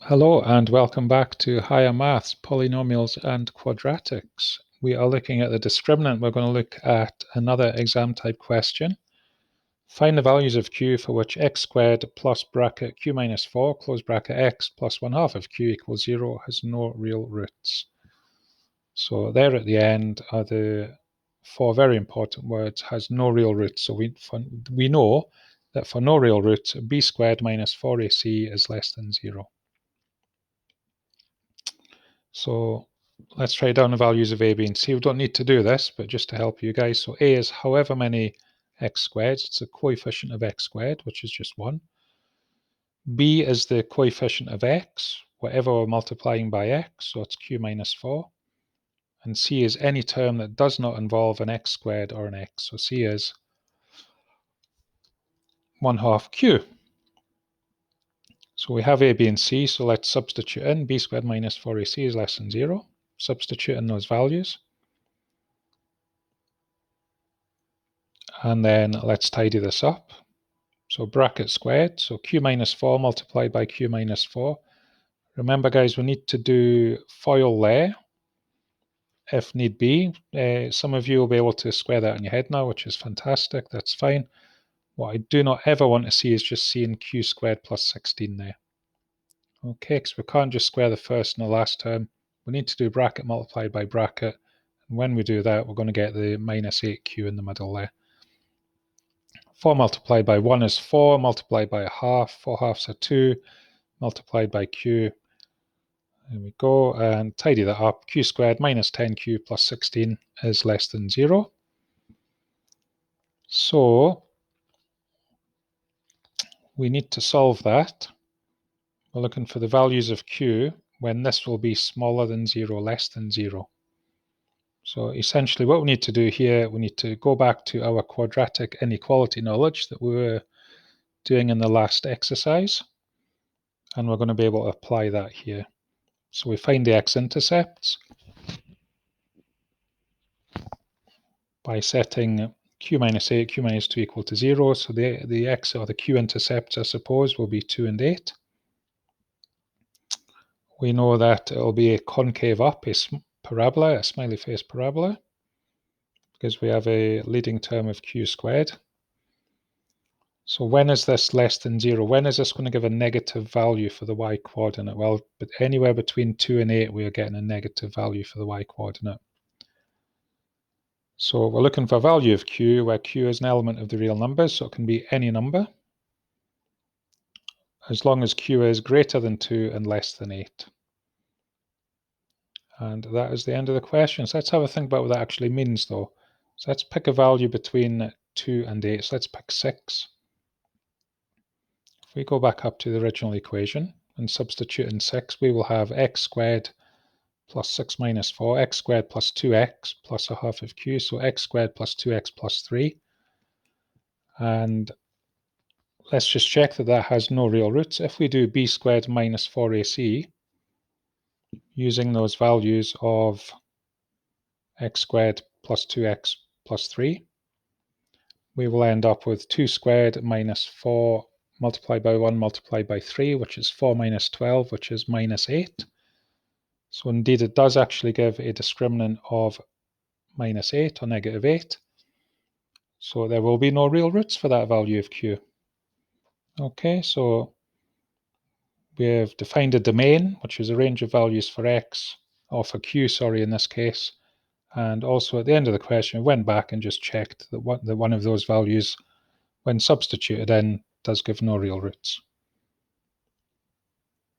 Hello and welcome back to Higher Maths, Polynomials and Quadratics. We are looking at the discriminant. We're going to look at another exam type question. Find the values of q for which x squared plus bracket q minus 4 close bracket x plus 1/2 of q equals 0 has no real roots. So there at the end are the four very important words, has no real roots. So we know that for no real roots, b squared minus 4ac is less than 0. So let's write down the values of a, b, and c. We don't need to do this, but just to help you guys. So a is however many x squared. It's a coefficient of x squared, which is just 1. B is the coefficient of x, whatever we're multiplying by x, so it's q minus 4. And c is any term that does not involve an x squared or an x. So c is 1/2 q. So we have a, b, and c, so let's substitute in. B squared minus 4ac is less than 0. Substitute in those values. And then let's tidy this up. So bracket squared, so q minus 4 multiplied by q minus 4. Remember guys, we need to do FOIL there, if need be. Some of you will be able to square that in your head now, which is fantastic, that's fine. What I do not ever want to see is just seeing q squared plus 16 there. Okay, because we can't just square the first and the last term. We need to do bracket multiplied by bracket. And when we do that, we're going to get the minus 8q in the middle there. 4 multiplied by 1 is 4, multiplied by 1/2, 4 halves are 2, multiplied by q. There we go, and tidy that up. Q squared minus 10q plus 16 is less than 0. So we need to solve that. We're looking for the values of q when this will be smaller than 0, less than 0. So essentially what we need to do here, we need to go back to our quadratic inequality knowledge that we were doing in the last exercise. And we're going to be able to apply that here. So we find the x-intercepts by setting q minus 8, q minus 2 equal to 0. So the x or the q-intercepts, I suppose, will be 2 and 8. We know that it will be a concave up, a parabola, a smiley face parabola, because we have a leading term of q squared. So when is this less than 0? When is this going to give a negative value for the y-coordinate? Well, but anywhere between 2 and 8, we are getting a negative value for the y-coordinate. So we're looking for a value of q, where q is an element of the real numbers, so it can be any number, as long as q is greater than 2 and less than 8. And that is the end of the question. So let's have a think about what that actually means, though. So let's pick a value between 2 and 8. So let's pick 6. If we go back up to the original equation and substitute in 6, we will have x squared plus 6 minus 4, x squared plus 2x plus 1/2 of q, so x squared plus 2x plus 3. And let's just check that that has no real roots. If we do b squared minus 4ac, using those values of x squared plus 2x plus 3, we will end up with 2 squared minus 4 multiplied by 1 multiplied by 3, which is 4 minus 12, which is minus 8. So indeed it does actually give a discriminant of minus 8 or negative 8. So there will be no real roots for that value of q. Okay, so we have defined a domain, which is a range of values for x, or for q, sorry, in this case. And also at the end of the question, we went back and just checked that one of those values, when substituted in, does give no real roots.